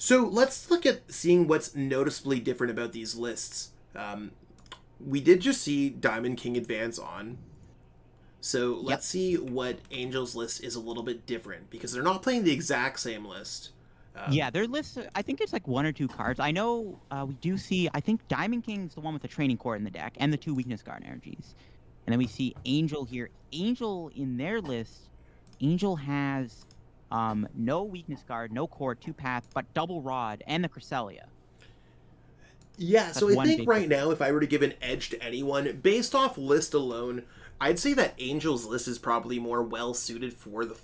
So let's look at seeing what's noticeably different about these lists. We did just see Diamond King advance on. So Yep. let's see what Angel's list is a little bit different, because they're not playing the exact same list. Yeah, their list, I think it's like one or two cards. I know we do see, I think Diamond King's the one with the training core in the deck and the two weakness guard energies. And then we see Angel here. Angel in their list, Angel has no weakness guard, no core, two path, but double rod and the Cresselia. Yeah, so That's I one think big right difference. now, if I were to give an edge to anyone, based off list alone, I'd say that Angel's list is probably more well suited for the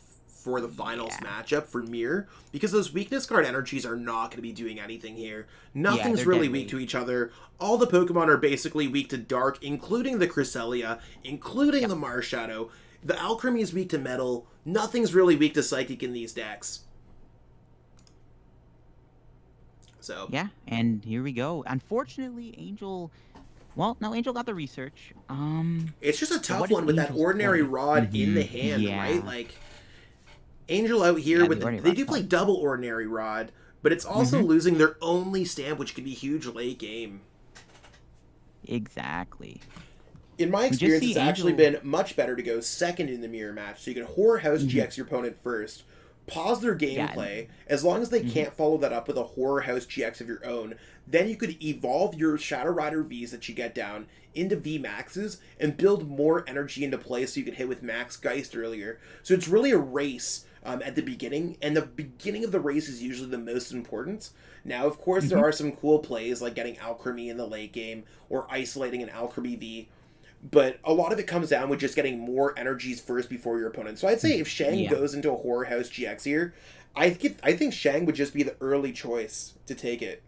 finals Yeah. matchup for Mirror, because those weakness card energies are not going to be doing anything here. Yeah, Nothing's they're really dead weak weight. to each other. All the Pokemon are basically weak to Dark, including the Cresselia, including Yep. the Marshadow. The Alchemy is weak to Metal. Nothing's really weak to Psychic in these decks. So Yeah, and here we go. Unfortunately, Angel, well, no, Angel got the research. it's just a So tough what is one with that Angel's ordinary play? rod in the hand, right? Yeah. Like, Angel out here Yeah, with the Ornate they Rod's do play fun. double ordinary rod, but it's also Mm-hmm. losing their only stamp, which could be huge late game. Exactly. In my We just experience, see it's actually Angel. been much better to go second in the mirror match, so you can Horror House Hmm. GX your opponent first, pause their Yeah. gameplay. As long as they Hmm. can't follow that up with a Horror House GX of your own, then you could evolve your Shadow Rider Vs that you get down into V Maxes and build more energy into play so you could hit with Max Geist earlier. So it's really a race at the beginning, and the beginning of the race is usually the most important. Now, of course, there Hmm. are some cool plays like getting Alchemy in the late game or isolating an Alchemy V, but a lot of it comes down with just getting more energies first before your opponent. So I'd say if Shang Yeah. goes into a Horror House GX here, I think Shang would just be the early choice to take it.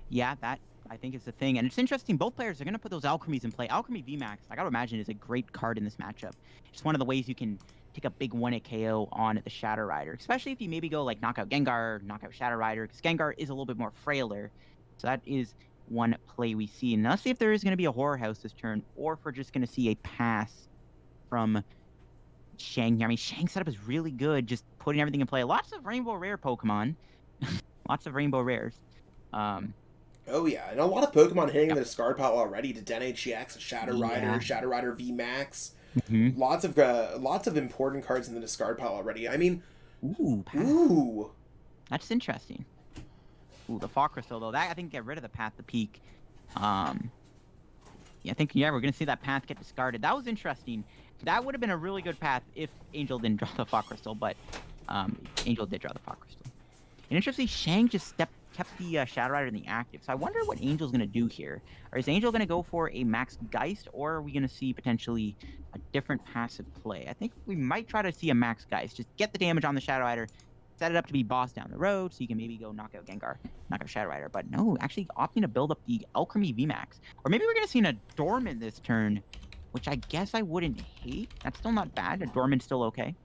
Yeah, that I think is the thing. And it's interesting, both players are going to put those Alchemies in play. Alchemy VMAX, I got to imagine, is a great card in this matchup. It's one of the ways you can take a big 1-hit KO on the Shadow Rider, especially if you maybe go like knockout Gengar, knockout Shadow Rider, because Gengar is a little bit more frailer. So that is one play we see. And let's see if there is going to be a Horror House this turn, or if we're just going to see a pass from Shang here. I mean, Shang's setup is really good, just putting everything in play. Lots of Rainbow Rare Pokemon. Lots of Rainbow Rares. Um, Oh yeah, and a lot of Pokemon hitting yep. the discard pile already to Den HGX, Yeah. Shadow Rider V Max. Hmm. Lots of important cards in the discard pile already. I mean, Ooh, path. ooh, That's interesting. Ooh, the Fog Crystal though. That I think get rid of the path to peak. Um, yeah, I think we're gonna see that path get discarded. That was interesting. That would have been a really good path if Angel didn't draw the Fog Crystal, but Angel did draw the Fog Crystal. And interestingly, Shang just kept the Shadow Rider in the active. So I wonder what Angel's gonna do here. Or is Angel gonna go for a Max Geist, or are we gonna see potentially a different passive play? I think we might try to see a Max Geist. Just get the damage on the Shadow Rider, set it up to be boss down the road, so you can maybe go knock out Gengar, knock out Shadow Rider. But no, actually opting to build up the Alchemy VMAX. Or maybe we're gonna see an Adornment this turn, which I guess I wouldn't hate. That's still not bad. Adornment's still okay.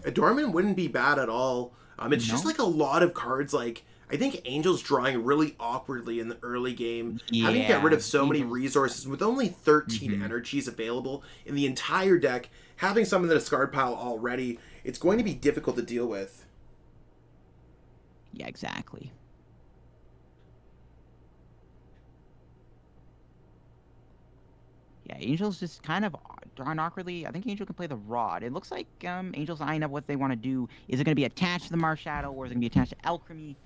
Adornment wouldn't be bad at all. It's just No? like a lot of cards. Like, I think Angel's drawing really awkwardly in the early game, having to get rid Yeah. of so many Angel's. resources with only 13 Hmm. energies available in the entire deck. Having some in the discard pile already, it's going to be difficult to deal with. Yeah, exactly. Yeah, Angel's just kind of drawn awkwardly. I think Angel can play the Rod. It looks like Angel's eyeing up what they want to do. Is it going to be attached to the Marshadow, or is it going to be attached to Alchemy?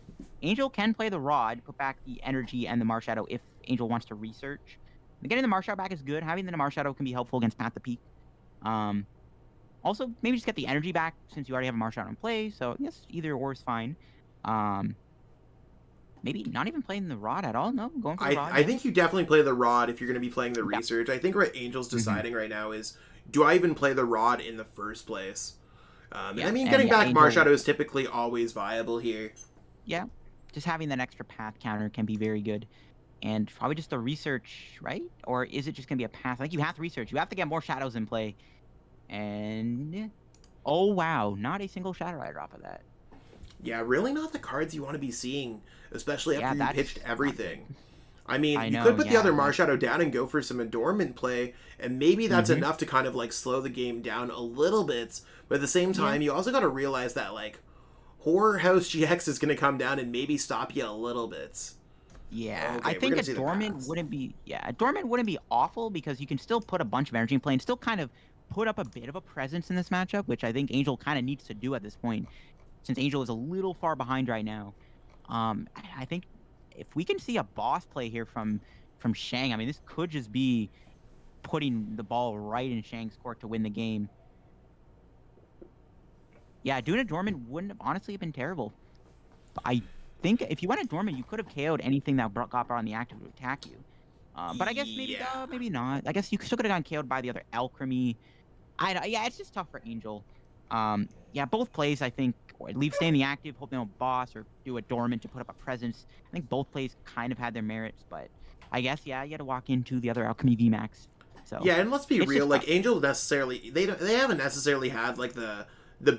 Angel can play the Rod, put back the energy and the Marshadow if Angel wants to research. Getting the Marshadow back is good. Having the Marshadow can be helpful against Path to Peak. Um, Also, maybe just get the energy back since you already have a Marshadow in play. So, yes, either or is fine. Um, Maybe not even playing the Rod at all. No, going for the Rod, I yeah. think you definitely play the Rod if you're going to be playing the Yeah. research. I think what Angel's Hmm. deciding right now is, do I even play the Rod in the first place? And I Yeah, mean, and getting yeah, back Angel. Marshadow is typically always viable here. Yeah, just having that extra path counter can be very good. And probably just the research, right? Or is it just going to be a path? I think you have to research. You have to get more shadows in play. And oh, wow. Not a single Shadow Rider off of that. Yeah, really not the cards you want to be seeing, especially Yeah, after you that's pitched not good. everything. I mean, I you could know, put the other yeah. Marshadow down and go for some Adornment play, and maybe that's Mm-hmm. enough to kind of like slow the game down a little bit. But at the same Yeah. time, you also got to realize that like Horror House GX is going to come down and maybe stop you a little bit. Yeah, Okay, I we're think gonna a see the dormant paths. wouldn't be. Yeah, a dormant wouldn't be awful because you can still put a bunch of energy in play and still kind of put up a bit of a presence in this matchup, which I think Angel kind of needs to do at this point, since Angel is a little far behind right now. I think if we can see a boss play here from Shang, I mean, this could just be putting the ball right in Shang's court to win the game. Yeah, doing a dormant wouldn't have honestly have been terrible. I think if you went a dormant, you could have KO'd anything that got brought on the active to attack you. But I guess Yeah. maybe not. I guess you still could have gotten KO'd by the other Alchemy. Yeah, it's just tough for Angel. Yeah, both plays I think or stay in the active, hope they don't boss or do a dormant to put up a presence. I think both plays kind of had their merits, but I guess yeah, you had to walk into the other Alchemy VMAX. So Yeah, and let's be it's real. just Like tough. Angel necessarily, they haven't necessarily had like the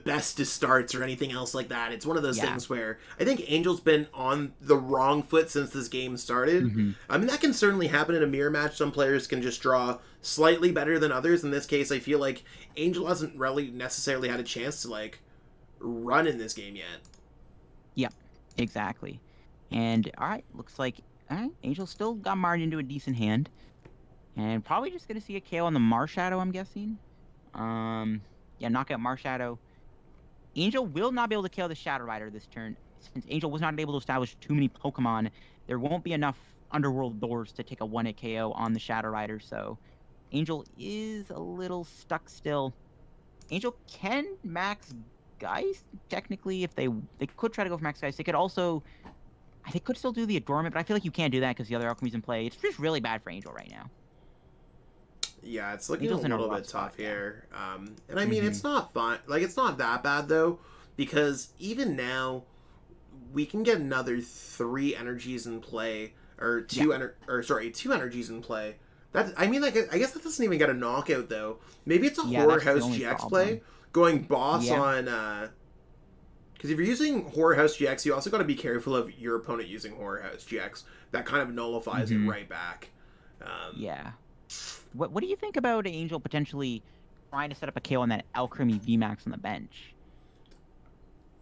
bestest starts or anything else like that. It's one of those Yeah. things where I think Angel's been on the wrong foot since this game started. Hmm. I mean, that can certainly happen in a mirror match. Some players can just draw slightly better than others. In this case, I feel like Angel hasn't really necessarily had a chance to like run in this game yet. Yep. Exactly. And all right, looks like all right, Angel still got margin into a decent hand. And probably just gonna see a KO on the Marshadow, I'm guessing. Yeah, knockout Marshadow. Angel will not be able to kill the Shadow Rider this turn. Since Angel was not able to establish too many Pokemon, there won't be enough Underworld doors to take a 1-hit KO on the Shadow Rider, so Angel is a little stuck still. Angel can max Geist, technically, if they could try to go for max Geist. They could also, they could still do the Adornment, but I feel like you can't do that because the other Alchemy's in play. It's just really bad for Angel right now. Yeah, it's looking a Angel's in a little rough bit spot, tough yeah. here. And I mean, Hmm. it's not fun. Like, it's not that bad, though, because even now, we can get another 3 energies in play, or Yeah. two energies in play. That I mean, like, I guess that doesn't even get a knockout, though. Maybe it's a Yeah, Horror that's the House only GX play, problem. going boss Yeah. on, because if you're using Horror House GX, you also got to be careful of your opponent using Horror House GX. That kind of nullifies it Hmm. right back. Yeah. What do you think about Angel potentially trying to set up a KO on that Alchemy VMAX on the bench?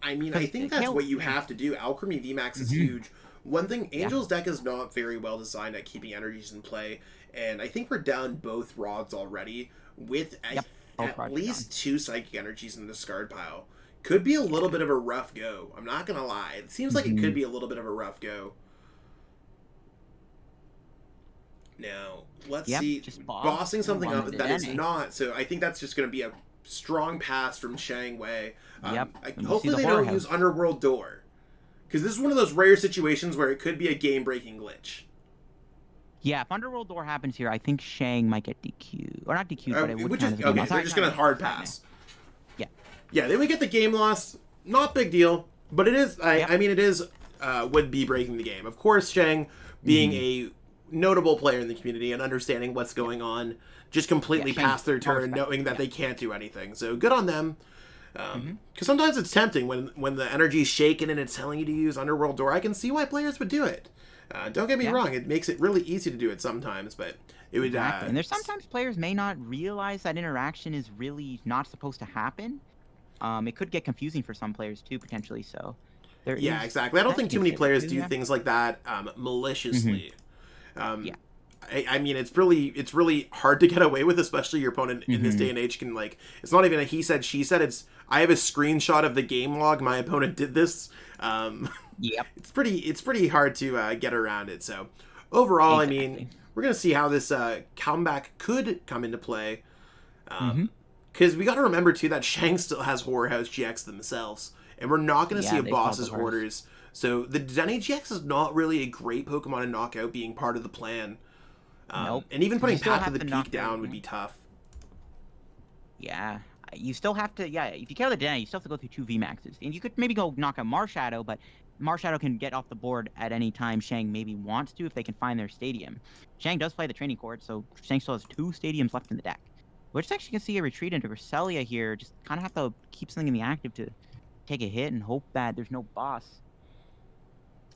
I mean, I Because think that's KO, what you yeah. have to do. Alchemy VMAX is Hmm. huge. One thing, Yeah. Angel's deck is not very well designed at keeping energies in play, and I think we're down both rods already with Yep. Both at rods are gone. least 2 psychic energies in the discard pile. Could be a little Yeah. bit of a rough go. I'm not gonna lie. It seems like it Hmm. could be a little bit of a rough go. Now, let's Yep. see. Just boss. Bossing something One up of that is NA. not, so I think that's just going to be a strong pass from Shang Wei. Yep. Let me see Hopefully the they Horror don't use House. Underworld Door. Because this is one of those rare situations where it could be a game-breaking glitch. Yeah, if Underworld Door happens here, I think Shang might get DQ'd. Or not DQ'd, but it would Which count is, as a game okay, loss. they're just going to hard pass. Yeah. Yeah, they would get the game loss. Not big deal. But it is, Yep. I mean, it is, would be breaking the game. Of course, Shang, being a notable player in the community and understanding what's going on, just completely Yeah, Shang, pass their all turn respect. knowing that Yeah. they can't do anything. So good on them. Mhm. Because sometimes it's tempting when the energy's shaking and it's telling you to use Underworld Door. I can see why players would do it. Don't get me Yeah. wrong; it makes it really easy to do it sometimes, but it would. Exactly. And there's sometimes players may not realize that interaction is really not supposed to happen. It could get confusing for some players too, potentially. So there Yeah, is exactly. I don't that to think too many consider players too, do yeah. things like that maliciously. Yeah. I mean, it's really hard to get away with, especially your opponent in this day and age can like. It's not even a he said she said. It's I have a screenshot of the game log. My opponent did this. Yep. It's pretty hard to get around it. So overall, I Exactly. mean, we're gonna see how this comeback could come into play. Mhm. Because we got to remember too that Shang still has Horror House GX themselves, and we're not going to see Yeah, a they still have boss's the horse. orders. So the Denny GX is not really a great Pokemon to knock out, being part of the plan. Nope. And even 'Cause putting you still Path to have the to Peak knock down out, would yeah. be tough. Yeah. You still have to, yeah, if you kill the Dena, you still have to go through 2 VMAXs. And you could maybe go knock out Marshadow, but Marshadow can get off the board at any time Shang maybe wants to if they can find their stadium. Shang does play the training court, so Shang still has 2 stadiums left in the deck. We're just actually going to see a retreat into Cresselia here. Just kind of have to keep something in the active to take a hit and hope that there's no boss.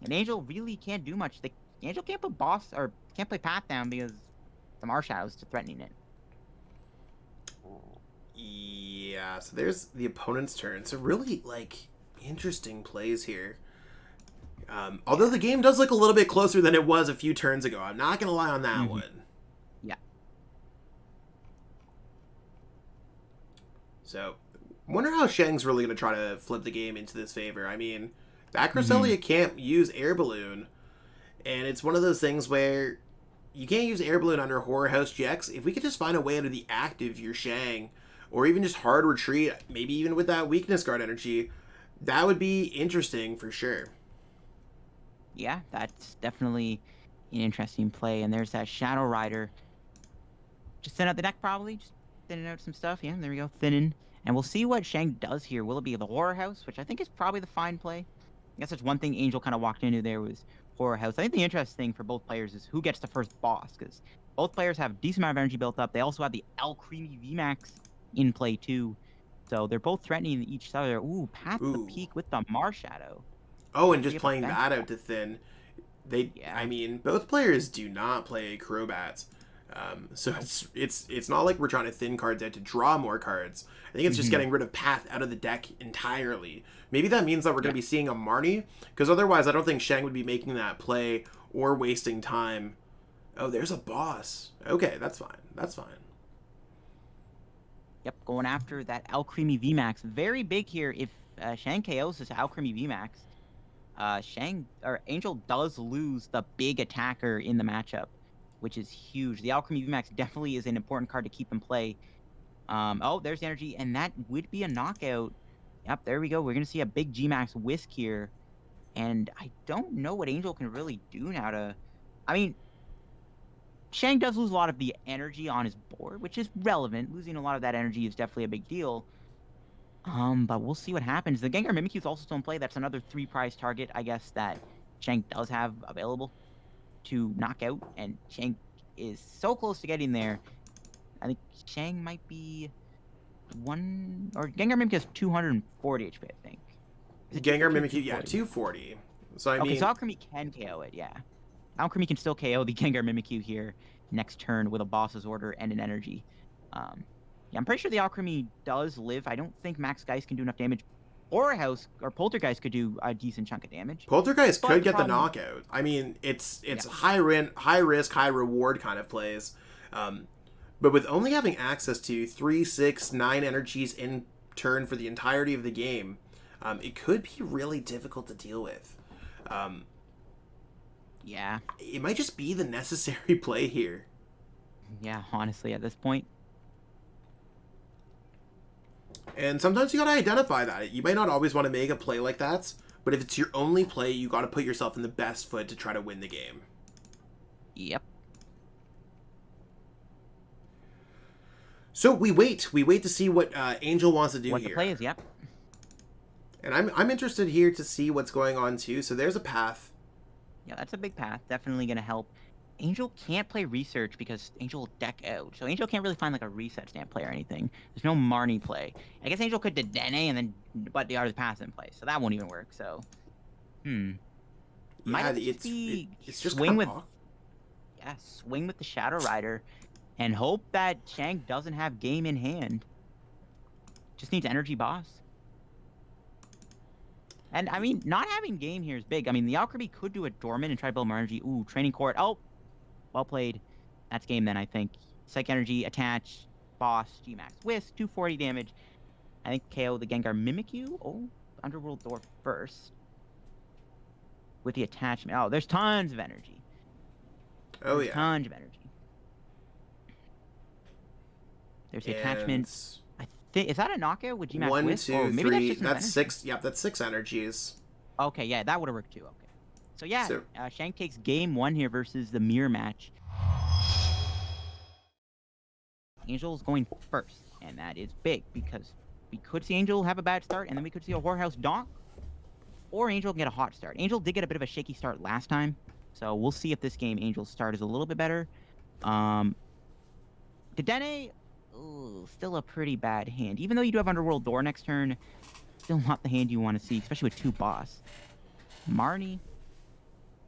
And Angel really can't do much. Angel can't put boss, or can't play Path down because the Marshadow's threatening it. Yeah, so there's the opponent's turn. So really, like, Interesting plays here. Although the game does look a little bit closer than it was a few turns ago. I'm not going to lie on that one. Yeah. So, wonder how Shang's really going to try to flip the game into this favor. I mean, that Cresselia can't use Air Balloon, and it's one of those things where you can't use Air Balloon under Horror House GX. If we could just find a way under the active your Shang, or even just hard retreat, maybe even with that weakness guard energy, that would be interesting for sure. Yeah, that's definitely an interesting play. And there's that Shadow Rider. Just thin out the deck, probably. Just thinning out some stuff. Yeah, there we go. Thinning. And we'll see what Shang does here. Will it be the Horror House, which I think is probably the fine play? I guess that's one thing Angel kind of walked into there was Horror House. I think the interesting thing for both players is who gets the first boss, because both players have a decent amount of energy built up. They also have the Alcremie VMAX in play, too. So they're both threatening each other. Ooh, Path to the Peak with the Marshadow. Oh, and just playing that out to thin. I mean, both players do not play Crobats. So it's not like we're trying to thin cards out to draw more cards. I think it's just getting rid of Path out of the deck entirely. Maybe that means that we're going to be seeing a Marnie, because otherwise I don't think Shang would be making that play or wasting time. Oh, there's a boss. Okay, that's fine. That's fine. Yep, going after that Alcremie VMAX. Very big here if Shang KOs this Alcremie VMAX. Angel does lose the big attacker in the matchup, which is huge. The Alcremie VMAX definitely is an important card to keep in play. Oh, there's the energy, and that would be a knockout. Yep, there we go. We're going to see a big Gmax Whisk here. And I don't know what Angel can really do now to... I mean, Shang does lose a lot of the energy on his board, which is relevant. Losing a lot of that energy is definitely a big deal. But we'll see what happens. The Gengar Mimikyu is also still in play. That's another 3-prize target, I guess, that Shang does have available to knock out. And Shang is so close to getting there. I think Shang might be Gengar Mimikyu has 240 HP, I think. Gengar Mimikyu, yeah, 240. So I mean... so Alcremie can KO it, yeah. Alcremie can still KO the Gengar Mimikyu here next turn with a boss's order and an energy. Yeah, I'm pretty sure the Alcremie does live. I don't think Max Geist can do enough damage. Or a House or Poltergeist could do a decent chunk of damage. Poltergeist could get the knockout. I mean, it's high risk, high reward kind of plays. But with only having access to 3, 6, 9 energies in turn for the entirety of the game, it could be really difficult to deal with. Yeah. It might just be the necessary play here. Yeah, honestly, at this point. And sometimes you gotta identify that. You might not always want to make a play like that, but if it's your only play, you gotta put yourself in the best foot to try to win the game. Yep. So we wait to see what Angel wants to do here. What the play is, yep. And I'm interested here to see what's going on too. So there's a path. Yeah, that's a big path. Definitely gonna help. Angel can't play Research because Angel will deck out. So Angel can't really find like a reset stamp play or anything. There's no Marnie play. I guess Angel could Dedenne but the other path in play. So that won't even work. So, Yeah, it's just swing with... Yeah, swing with the Shadow Rider and hope that Shang doesn't have game in hand. Just needs energy boss. And, I mean, not having game here is big. I mean, the Alcremie could do a Dormant and try to build more energy. Ooh, Training Court. Oh, well played. That's game then, I think. Psych Energy, Attach, Boss, Gmax. Whisk, 240 damage. I think KO the Gengar Mimikyu. Oh, Underworld Door first. With the attachment. Oh, there's tons of energy. Oh, yeah. Tons of energy. There's the attachment. Is that a knockout with Gmax? 1, Whisk? 2, 3. That's 6. Yep, that's 6 energies. Okay, yeah, that would have worked too. Okay. So yeah, Shang takes game 1 here versus the mirror match. Angel's going first, and that is big because we could see Angel have a bad start, and then we could see a Whorehouse donk, or Angel can get a hot start. Angel did get a bit of a shaky start last time, so we'll see if this game Angel's start is a little bit better. Dedenne, still a pretty bad hand. Even though you do have Underworld Door next turn, still not the hand you want to see, especially with 2 boss. Marnie,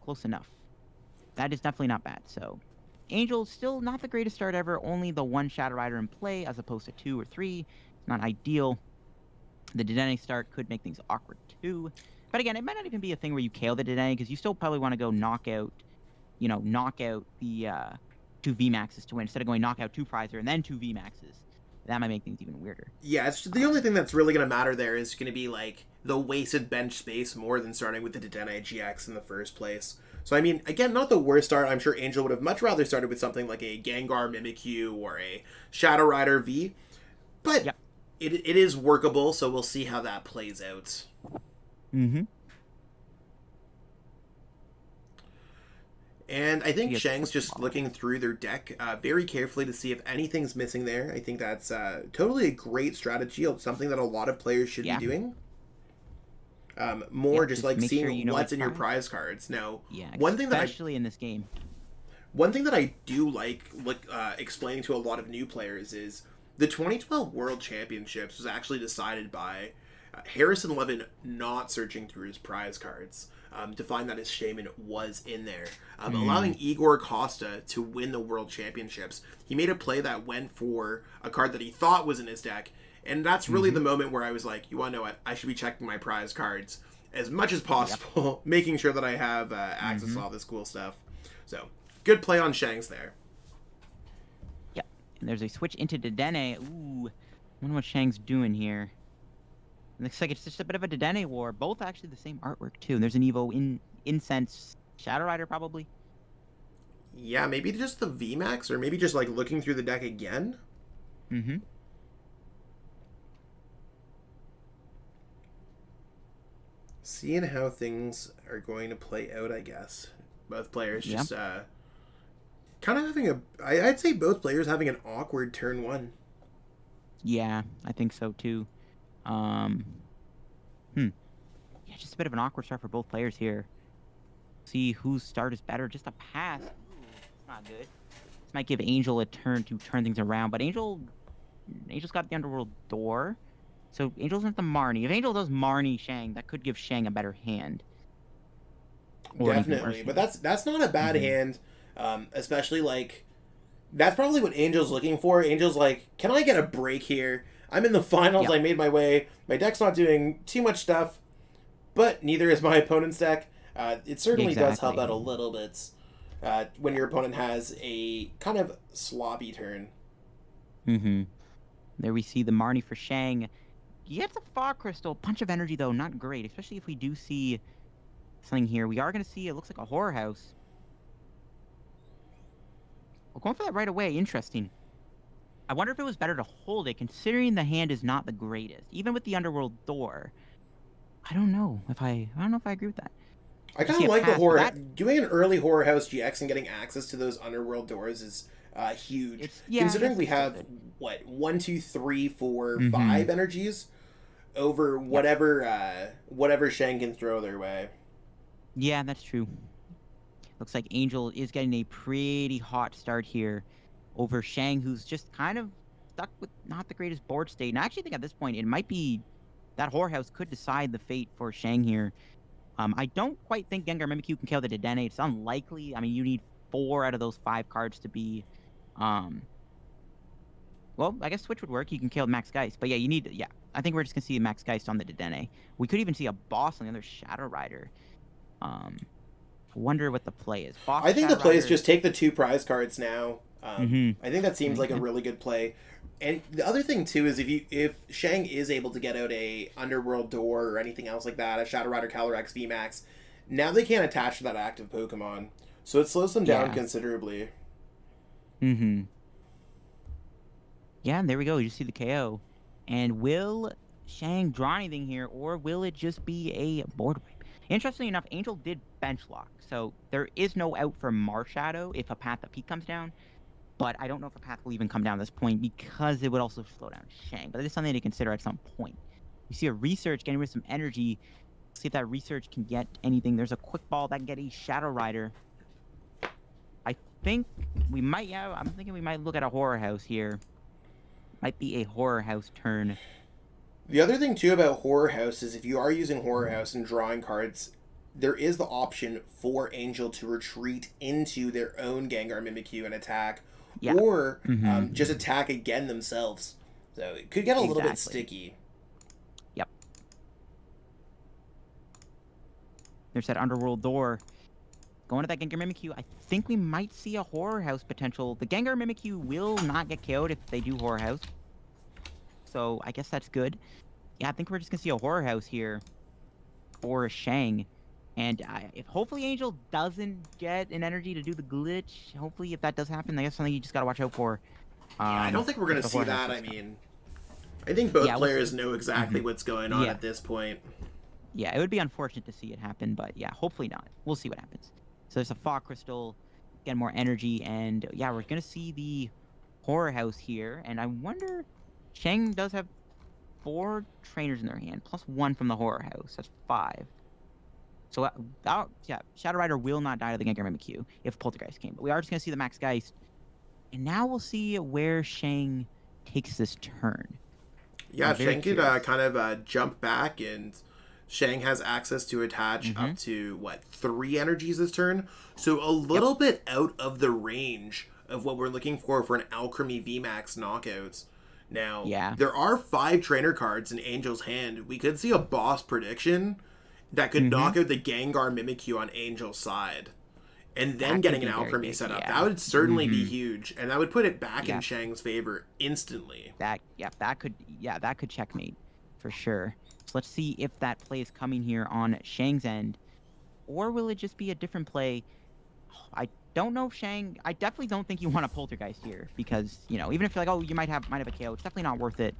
close enough. That is definitely not bad. So, Angel, still not the greatest start ever. Only the 1 Shadow Rider in play as opposed to 2 or 3. It's not ideal. The Dedenne start could make things awkward too. But again, it might not even be a thing where you KO the Dedenne, because you still probably want to go knock out the 2 VMAXs to win, instead of going knock out 2 Prizer and then 2 VMAXs. That might make things even weirder. Yeah, it's the only thing that's really going to matter there is going to be like the wasted bench space more than starting with the Dedenne GX in the first place. So I mean, again, not the worst start. I'm sure Angel would have much rather started with something like a Gengar Mimikyu or a Shadow Rider V, but Yep. it is workable. So we'll see how that plays out. Mm-hmm. And I think Shang's just looking through their deck very carefully to see if anything's missing there. I think that's totally a great strategy, something that a lot of players should be doing. Just like seeing sure you know what's in your prize cards. Now, especially in this game. One thing that I do like explaining to a lot of new players is the 2012 World Championships was actually decided by Harrison Levin not searching through his prize cards to find that his Shaman was in there, allowing Igor Costa to win the World Championships. He made a play that went for a card that he thought was in his deck, and that's really the moment where I was like, you want to know what? I should be checking my prize cards as much as possible, making sure that I have access to all this cool stuff. So, good play on Shang's there. Yep. And there's a switch into Dedenne. Ooh, I wonder what Shang's doing here. Looks like it's just a bit of a Dedenne war. Both actually the same artwork, too. There's an Evo Incense Shadow Rider, probably. Yeah, maybe just the VMAX, or maybe just, like, looking through the deck again? Mm-hmm. Seeing how things are going to play out, I guess. Both players just, kind of having I'd say both players having an awkward turn one. Yeah, I think so, too. Yeah, just a bit of an awkward start for both players here. See whose start is better. Just a pass. Ooh, it's not good. This might give Angel a turn to turn things around, but Angel's got the Underworld Door, so Angel's not the Marnie. If Angel does Marnie Shang, that could give Shang a better hand. Definitely, but that's not a bad hand, especially like that's probably what Angel's looking for. Angel's like, can I get a break here? I'm in the finals. Yep. I made my way. My deck's not doing too much stuff, but neither is my opponent's deck. It certainly does help out a little bit when your opponent has a kind of sloppy turn. There we see the Marnie for Shang. He gets a Fog Crystal. Punch of energy, though, not great, especially if we do see something here. We are going to see, it looks like a Horror House. We're going for that right away. Interesting. I wonder if it was better to hold it, considering the hand is not the greatest. Even with the Underworld Door, I don't know if I agree with that. I kind of like the horror. Doing an early Horror House GX and getting access to those Underworld doors is huge. Considering we have what 1, 2, 3, 4, 5 energies over whatever Shang can throw their way. Yeah, that's true. Looks like Angel is getting a pretty hot start here over Shang, who's just kind of stuck with not the greatest board state. And I actually think at this point it might be that Horror House could decide the fate for Shang here. I don't quite think Gengar Mimikyu can kill the Dedenne. It's unlikely. I mean, you need 4 out of those 5 cards to be... Well, I guess Switch would work. You can kill Max Geist. But yeah, you need... Yeah, I think we're just going to see Max Geist on the Dedenne. We could even see a boss on the other Shadow Rider. I wonder what the play is. I think the play is just take the 2 prize cards now. I think that seems like a really good play. And the other thing too is if Shang is able to get out a Underworld Door or anything else like that, a Shadow Rider Calyrex VMAX, now they can't attach to that active Pokemon, so it slows them down considerably. Yeah, and there we go. You just see the KO. And will Shang draw anything here, or will it just be a board wipe? Interestingly enough, Angel did bench lock, so there is no out for Marshadow if a Path of Peak comes down. But I don't know if a path will even come down at this point because it would also slow down Shang. But it is something to consider at some point. You see a Research getting rid of some energy. See if that Research can get anything. There's a Quick Ball that can get a Shadow Rider. I think we might, I'm thinking we might look at a Horror House here. Might be a Horror House turn. The other thing too about Horror House is if you are using Horror House and drawing cards, there is the option for Angel to retreat into their own Gengar Mimikyu and attack. Yeah. Or just attack again themselves. So it could get a little bit sticky. Yep. There's that Underworld door. Going to that Gengar Mimikyu, I think we might see a Horror House potential. The Gengar Mimikyu will not get KO'd if they do Horror House. So I guess that's good. Yeah, I think we're just going to see a Horror House here for Shang. And if hopefully Angel doesn't get an energy to do the glitch, hopefully if that does happen, I guess something you just got to watch out for. Yeah, I don't think we're going to see that. I mean, I think both players know exactly what's going on at this point. Yeah, it would be unfortunate to see it happen, but yeah, hopefully not. We'll see what happens. So there's a Fog Crystal, get more energy, and yeah, we're going to see the Horror House here. And I wonder, Shang does have 4 trainers in their hand, plus 1 from the Horror House. That's 5. So, yeah, Shadow Rider will not die to the Gengar Mimikyu if Poltergeist came. But we are just going to see the Max Geist. And now we'll see where Shang takes this turn. Yeah, Shang could kind of jump back, and Shang has access to attach up to, 3 energies this turn? So a little bit out of the range of what we're looking for an Alchemy VMAX knockouts. Now, there are 5 trainer cards in Angel's hand. We could see a boss prediction that could knock out the Gengar Mimikyu on Angel's side. And then getting an Alchemy set up. That would certainly be huge. And that would put it back in Shang's favor instantly. That could checkmate for sure. So let's see if that play is coming here on Shang's end. Or will it just be a different play? I don't know if Shang... I definitely don't think you want a Poltergeist here. Because, you know, even if you're like, oh, you might have a KO, it's definitely not worth it.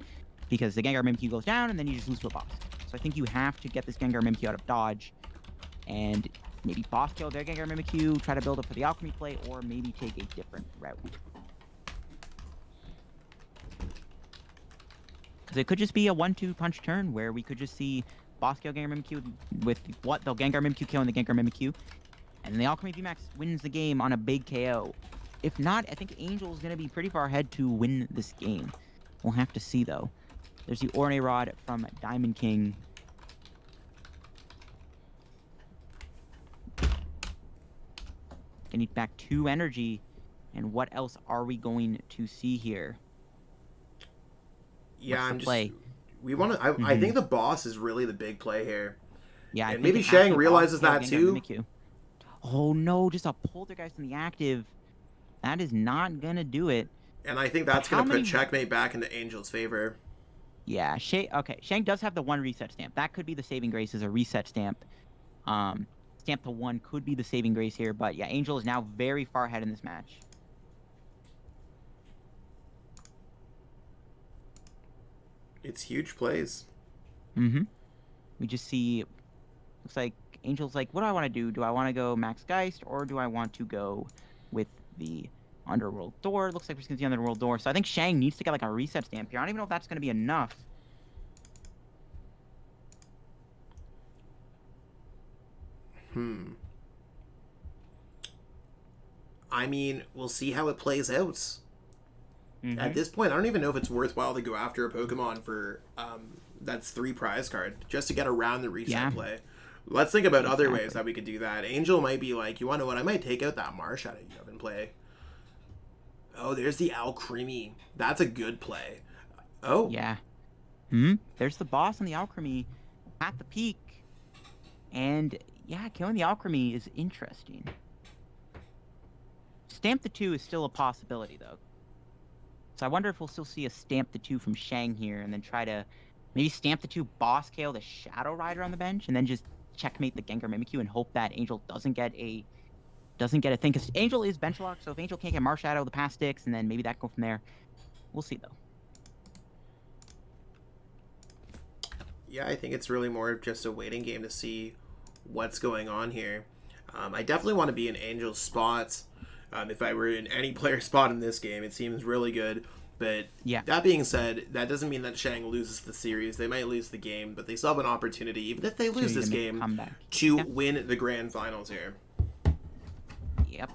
Because the Gengar Mimikyu goes down, and then you just lose to a boss. So I think you have to get this Gengar Mimikyu out of dodge. And maybe boss kill their Gengar Mimikyu, try to build up for the Alchemy play, or maybe take a different route. Because it could just be a 1-2 punch turn where we could just see boss kill Gengar Mimikyu with what? The Gengar Mimikyu killing the Gengar Mimikyu. And the Alchemy VMAX wins the game on a big KO. If not, I think Angel's going to be pretty far ahead to win this game. We'll have to see, though. There's the Orne Rod from Diamond King. They need back 2 energy. And what else are we going to see here? Yeah, I'm just... We want to... I think the boss is really the big play here. Yeah, and maybe Shang realizes that too. Oh no, just a Poltergeist in the active. That is not going to do it. And I think that's going to put checkmate back into Angel's favor. Yeah, Shang does have the 1 reset stamp. That could be the saving grace as a reset stamp. Stamp to 1 could be the saving grace here. But yeah, Angel is now very far ahead in this match. It's huge plays. We just see... Looks like Angel's like, what do I want to do? Do I want to go Max Geist, or do I want to go with the Underworld Door? Looks like we're just going to see Underworld Door. So I think Shang needs to get like a reset stamp here. I don't even know if that's going to be enough. I mean, we'll see how it plays out. At this point, I don't even know if it's worthwhile to go after a Pokemon for that's 3 prize card just to get around the reset play. Let's think about other ways that we could do that. Angel might be like, you want to know what? I might take out that Marshadow you have in play. Oh, there's the Alchemy. That's a good play. Oh. Yeah. There's the boss on the Alchemy at the peak. And yeah, killing the Alchemy is interesting. Stamp the 2 is still a possibility, though. So I wonder if we'll still see a Stamp the 2 from Shang here, and then try to maybe Stamp the 2 boss KO the Shadow Rider on the bench, and then just checkmate the Gengar Mimikyu and hope that Angel doesn't get a thing. Because Angel is bench locked, so if Angel can't get Marshadow, the pass sticks, and then maybe that go from there. We'll see, though. Yeah, I think it's really more of just a waiting game to see what's going on here. I definitely want to be in Angel's spots. If I were in any player spot in this game, it seems really good. But that being said, that doesn't mean that Shang loses the series. They might lose the game, but they still have an opportunity, even if they lose this game, to win the grand finals here. Yep.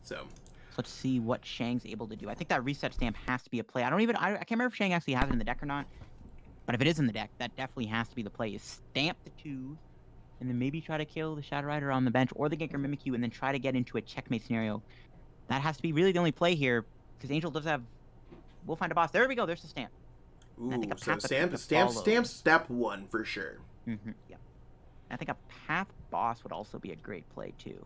So let's see what Shang's able to do. I think that reset stamp has to be a play. I can't remember if Shang actually has it in the deck or not. But if it is in the deck, that definitely has to be the play. Is stamp the 2, and then maybe try to kill the Shadow Rider on the bench or the Gengar Mimikyu, and then try to get into a checkmate scenario. That has to be really the only play here, because Angel does have... We'll find a boss. There we go. There's the stamp. And I think Ooh, a so path the peak to stamp follow. step one for sure. Yep. I think a path boss would also be a great play too.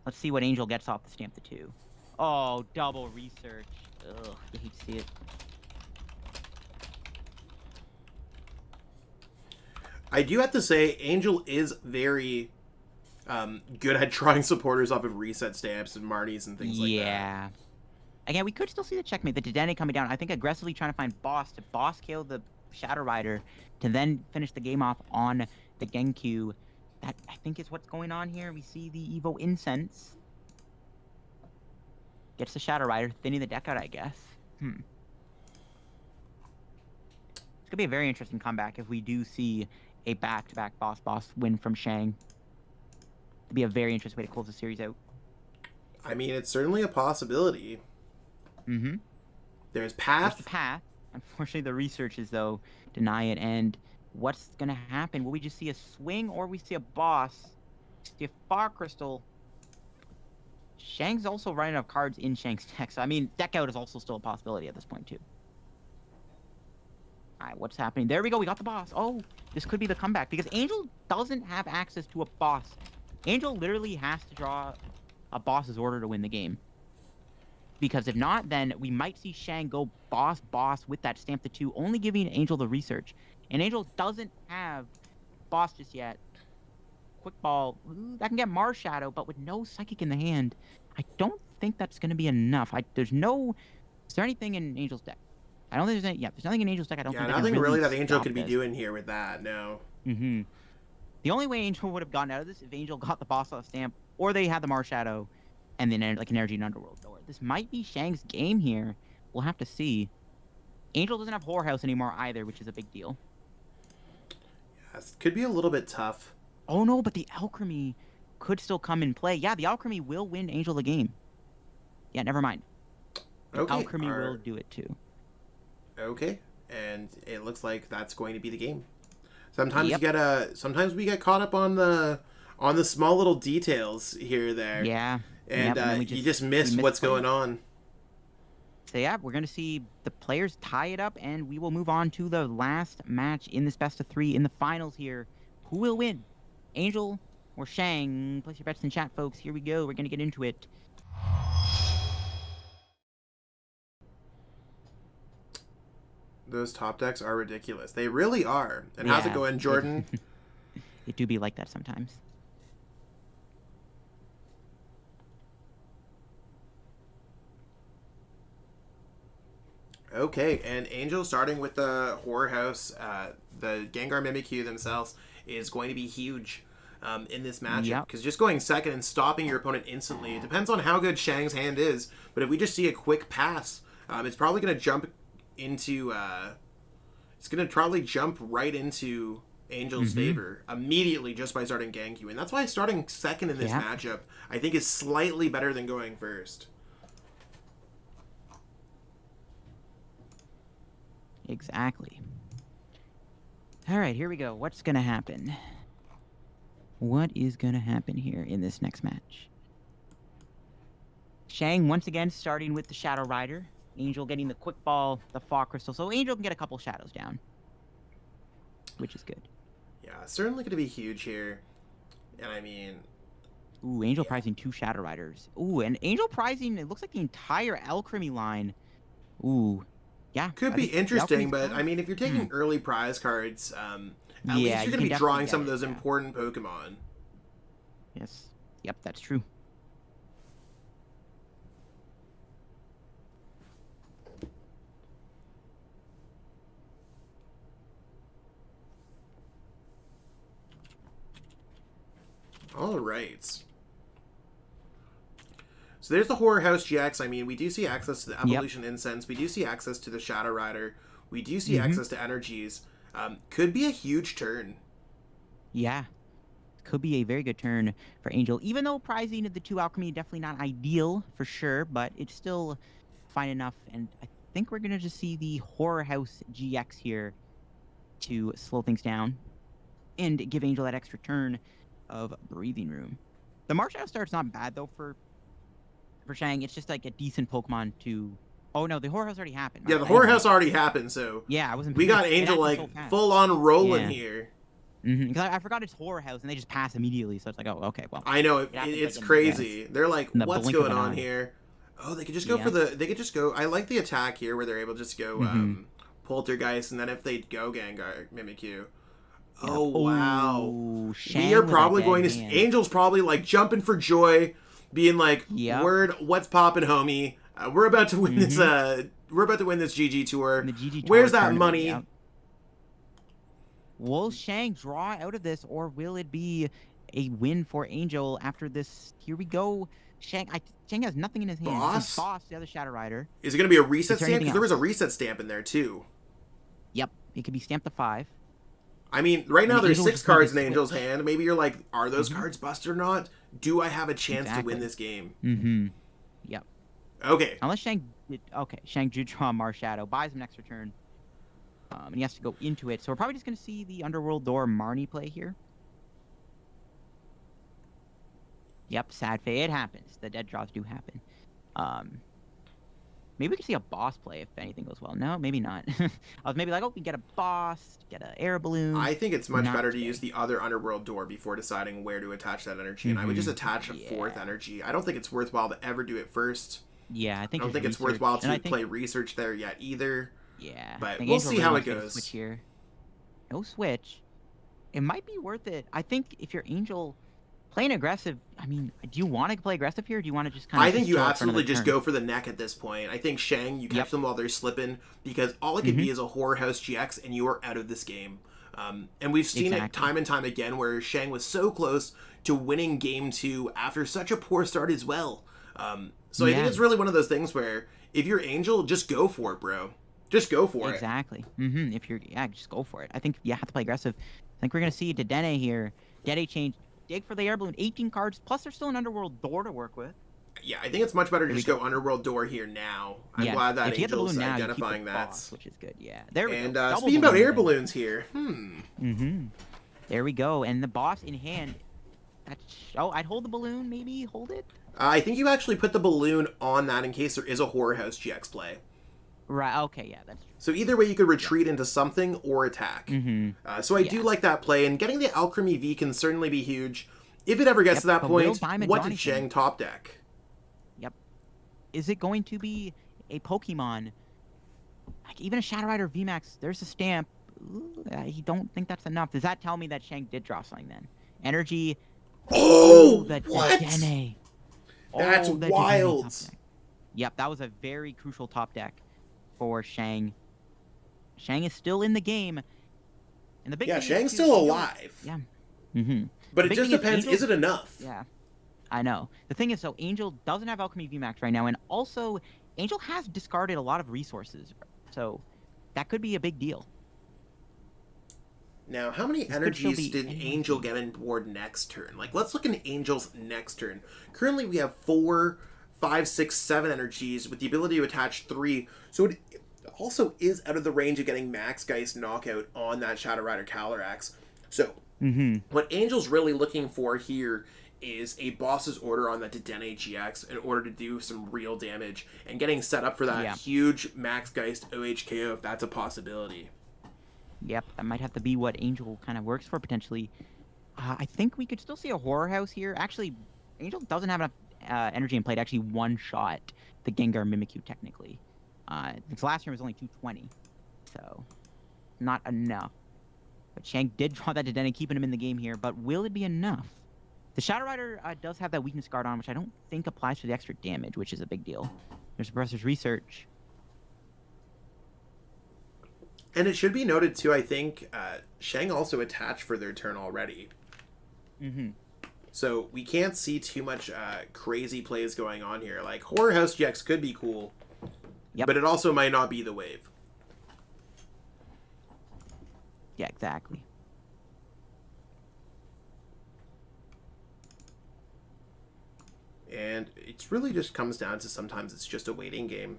Let's see what Angel gets off the stamp the 2. Oh, double research. Ugh, you hate to see it. I do have to say, Angel is very good at drawing supporters off of reset stamps and Marnies and things like that. Yeah. Again, we could still see the checkmate. The Dedenne coming down. I think aggressively trying to find boss to boss kill the Shadow Rider to then finish the game off on the Genku. That, I think, is what's going on here. We see the Evo Incense. Gets the Shadow Rider, thinning the deck out, I guess. It's going to be a very interesting comeback if we do see a back-to-back boss win from Shang. It'd be a very interesting way to close the series out. I mean, it's certainly a possibility. Mm-hmm. There's path. There's the path. Unfortunately, the researches, though, deny it. And what's going to happen? Will we just see a swing or we see a boss? See a Far Crystal. Shang's also running out of cards in Shang's deck. So, I mean, deck out is also still a possibility at this point, too. All right, what's happening? There we go. We got the boss. Oh, this could be the comeback because Angel doesn't have access to a boss. Angel literally has to draw a boss's order to win the game. Because if not, then we might see Shang go boss with that stamp the 2, only giving Angel the research. And Angel doesn't have boss just yet. Quick ball. Ooh, that can get Mars Shadow, but with no psychic in the hand, I don't think that's going to be enough. Is there anything in Angel's deck? I don't think there's any. Yeah, there's nothing in Angel's deck. I don't think nothing really that Angel could be this. doing here with that. No. Mm-hmm. The only way Angel would have gotten out of this if Angel got the boss off stamp, or they had the Mars Shadow, and then like an Energy and Underworld door. This might be Shang's game here. We'll have to see. Angel doesn't have Horror House anymore either, which is a big deal. Yes, could be a little bit tough. Oh no, but the Alchemy could still come in play. Yeah, the Alchemy will win Angel the game. Yeah, never mind. The Alchemy will do it too. Okay, and it looks like that's going to be the game. Sometimes sometimes we get caught up on the small little details here or there. Yeah. And you just miss what's going on. So yeah, we're going to see the players tie it up, and we will move on to the last match in this best of 3 in the finals here. Who will win? Angel or Shang? Place your bets in chat, folks. Here we go. We're going to get into it. Those top decks are ridiculous. They really are. And how's it going, Jordan? It do be like that sometimes. Okay, and Angel starting with the Horror House, the Gengar Mimikyu themselves is going to be huge in this matchup. Because just going second and stopping your opponent instantly, it depends on how good Shang's hand is. But if we just see a quick pass, it's probably going to jump into... it's going to probably jump right into Angel's favor immediately just by starting Genku. And that's why starting second in this matchup, I think, is slightly better than going first. Exactly. All right, here we go. What's going to happen? What is going to happen here in this next match? Shang, once again, starting with the Shadow Rider. Angel getting the quick ball, the Fog Crystal. So Angel can get a couple shadows down, which is good. Yeah, certainly going to be huge here. And I mean... Ooh, Angel prizing 2 Shadow Riders. Ooh, and Angel prizing, it looks like the entire Alchemy line. Ooh. Yeah. Could be interesting, but I mean, if you're taking early prize cards, at least you're going to be drawing some of those important Pokemon. Yes. Yep, that's true. All right. So there's the Horror House GX. I mean, we do see access to the Evolution Incense. We do see access to the Shadow Rider. We do see access to energies. Could be a huge turn. Yeah. Could be a very good turn for Angel. Even though prizing of the 2 Alchemy definitely not ideal for sure, but it's still fine enough. And I think we're going to just see the Horror House GX here to slow things down and give Angel that extra turn of Breathing Room. The March Out start's not bad, though, for Shang. It's just like a decent Pokemon to Oh no, the horror house already happened. Yeah, the horror house already happened, so Yeah, I wasn't. we got It Angel happened like so fast. full on rolling Yeah. here. Because I forgot it's horror house, and they just pass immediately. So it's like, oh, okay, well. I know happens, it's like, crazy. They're like, in the what's blink of going an on eye. here? Oh, they could just go for the. They could just go. I like the attack here where they're able to just go Poltergeist, and then if they go Gengar Mimikyu. Oh wow! Ooh, We are Shang probably with a going dead to. hand. Angel's probably like jumping for joy, being like, Yep. "Word, what's poppin', homie? We're about to win this. We're about to win this GG tour. The GG tour Where's that tournament, money?" yep. Will Shang draw out of this, or will it be a win for Angel after this? Here we go. Shang has nothing in his hand. Boss? Boss, the other Shadow Rider. Is it going to be a reset Is there stamp? anything Because there was a else? reset stamp in there too. Yep, it could be stamped to 5. I mean, right now the there's Angel 6 just need to cards in Angel's switch. hand. Maybe you're like, are those cards busted or not? Do I have a chance to win Exactly. this game? Yep. Okay. Unless Shang did, Shang drew draw Marshadow, buys him next return. And he has to go into it. So we're probably just going to see the Underworld Door Marnie play here. Yep, sad fate. It happens. The dead draws do happen. Maybe we could see a boss play if anything goes well. No, maybe not. I was maybe like, oh, we can get a boss, get an air balloon. I think it's much Not better to today. use the other Underworld Door before deciding where to attach that energy. And I would just attach a 4th energy. I don't think it's worthwhile to ever do it first. Yeah, I I think don't think it's research. worthwhile And to I think- play research there yet either. Yeah, But I think we'll Angel see really how wants it to get a goes. Switch here. No switch. It might be worth it. I think if you're Angel playing aggressive, I mean, do you want to play aggressive here? Or do you want to just kind of? I think you absolutely just go for the neck at this point. I think Shang, you catch them while they're slipping because all it could be is a Horror House GX and you are out of this game. And we've seen it time and time again where Shang was so close to winning game 2 after such a poor start as well. So I think it's really one of those things where if you're Angel, just go for it, bro. Just go for it. Exactly. If you're, just go for it. I think you have to play aggressive. I think we're gonna see Dedenne here. Dedenne change, dig for the air balloon. 18 cards. Plus, there's still an Underworld Door to work with. Yeah, I think it's much better to just go Underworld Door here now. I'm glad that if you get the Angel's balloon now, identifying you keep the that. boss, which is good. Yeah. There we And go. speaking about air balloons here, There we go. And the boss in hand. I'd hold the balloon. Maybe hold it. I think you actually put the balloon on that in case there is a Horror House GX play. Right. Okay. Yeah. That's true. So either way, you could retreat into something or attack. So I do like that play, and getting the Alchemy V can certainly be huge. If it ever gets to that point, what did Shang top deck? Yep. Is it going to be a Pokemon? Like even a Shadow Rider VMAX, there's a stamp. Ooh, I don't think that's enough. Does that tell me that Shang did draw something then? Energy. Oh, the what? Dedenne. That's the Dedenne wild. top deck. Yep, that was a very crucial top deck for Shang. Shang is still in the game. And the big thing Shang's is, still alive. Yeah. But it big just thing is depends, Angel- is it enough? Yeah. I know. The thing is, so Angel doesn't have Alchemy VMAX right now, and also Angel has discarded a lot of resources, so that could be a big deal. Now, how many This could still energies be did anyone's Angel game. get on board next turn? Like, let's look at Angel's next turn. Currently, we have 4, 5, 6, 7 energies with the ability to attach 3. So it also is out of the range of getting Max Geist knockout on that Shadow Rider Calyrex. So, what Angel's really looking for here is a boss's order on that Dedenne GX in order to do some real damage and getting set up for that huge Max Geist OHKO if that's a possibility. Yep, that might have to be what Angel kind of works for, potentially. I think we could still see a Horror House here. Actually, Angel doesn't have enough energy in play to actually one-shot the Gengar Mimikyu, technically. Its last turn was only 220, so not enough. But Shang did draw that Dedenne, keeping him in the game here, but will it be enough? The Shadow Rider does have that weakness guard on, which I don't think applies for the extra damage, which is a big deal. There's Professor's Research. And it should be noted, too, I think, Shang also attached for their turn already. So we can't see too much crazy plays going on here. Like, Horror House GX could be cool, but it also might not be the wave. Yeah, exactly. And it really just comes down to sometimes it's just a waiting game.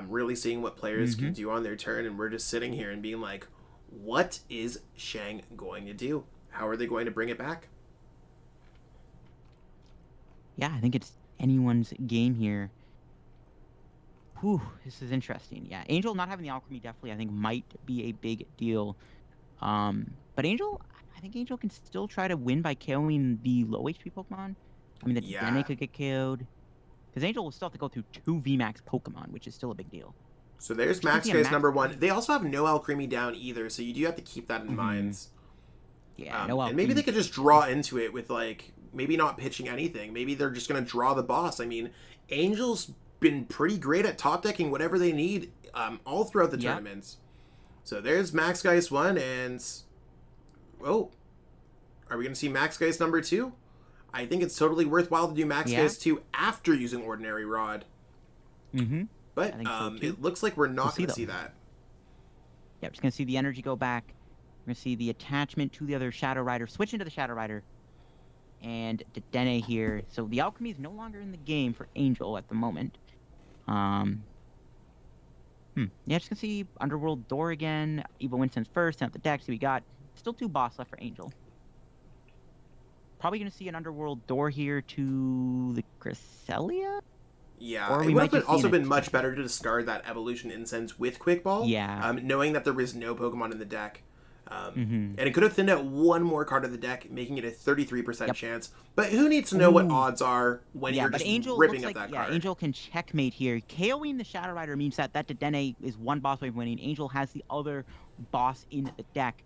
Really seeing what players can do on their turn, and we're just sitting here and being like, what is Shang going to do? How are they going to bring it back? Yeah, I think it's anyone's game here. Whew, this is interesting. Yeah, Angel not having the alchemy definitely I think might be a big deal. But Angel, I think Angel can still try to win by KOing the low HP Pokemon. I mean, the Yeah. Dedenne could get KO'd. Because Angel will still have to go through 2 VMAX Pokemon, which is still a big deal. So there's Just gonna Max see a Guy's Max number 1. Geyser. They also have no Alcremie down either, so you do have to keep that in mind. Yeah, no And maybe they Alchemy. could just draw into it with, like, maybe not pitching anything. Maybe they're just going to draw the boss. I mean, Angel's been pretty great at top decking whatever they need all throughout the Yep. tournaments. So there's Max Geist 1, and... Oh, are we going to see Max Geist number 2? I think it's totally worthwhile to do Max Geist 2 after using Ordinary Rod. Mm-hmm. But I think so, too. it looks like we're not going to see them. that. Yeah, we're just going to see the energy go back. We're going to see the attachment to the other Shadow Rider. Switch into the Shadow Rider. And Dedenne here. So the Alchemy is no longer in the game for Angel at the moment. Yeah, just going to see Underworld Door again. Evil Winston's first. And at the deck, so we got still 2 boss left for Angel. Probably going to see an Underworld Door here to the Cresselia? Yeah, Or it we would might have just also see an been much better to discard that Evolution Incense with Quick Ball. Yeah. Knowing that there was no Pokemon in the deck. Mm-hmm. And it could have thinned out one more card of the deck, making it a 33% chance. But who needs to know what odds are when you're just Angel ripping looks up like, that card? Angel can checkmate here. KOing the Shadow Rider means that Dedenne is 1 boss away from winning. Angel has the other boss in the deck.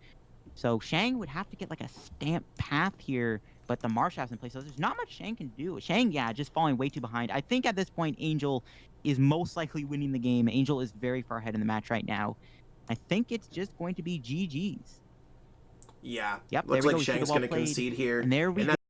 So Shang would have to get like a stamp path here, but the Marsh has in place. So there's not much Shang can do. Shang, yeah, just falling way too behind. I think at this point, Angel is most likely winning the game. Angel is very far ahead in the match right now. I think it's just going to be GG's. Yeah. Yep, Looks there we like go. Shang's going to concede here. And there we go.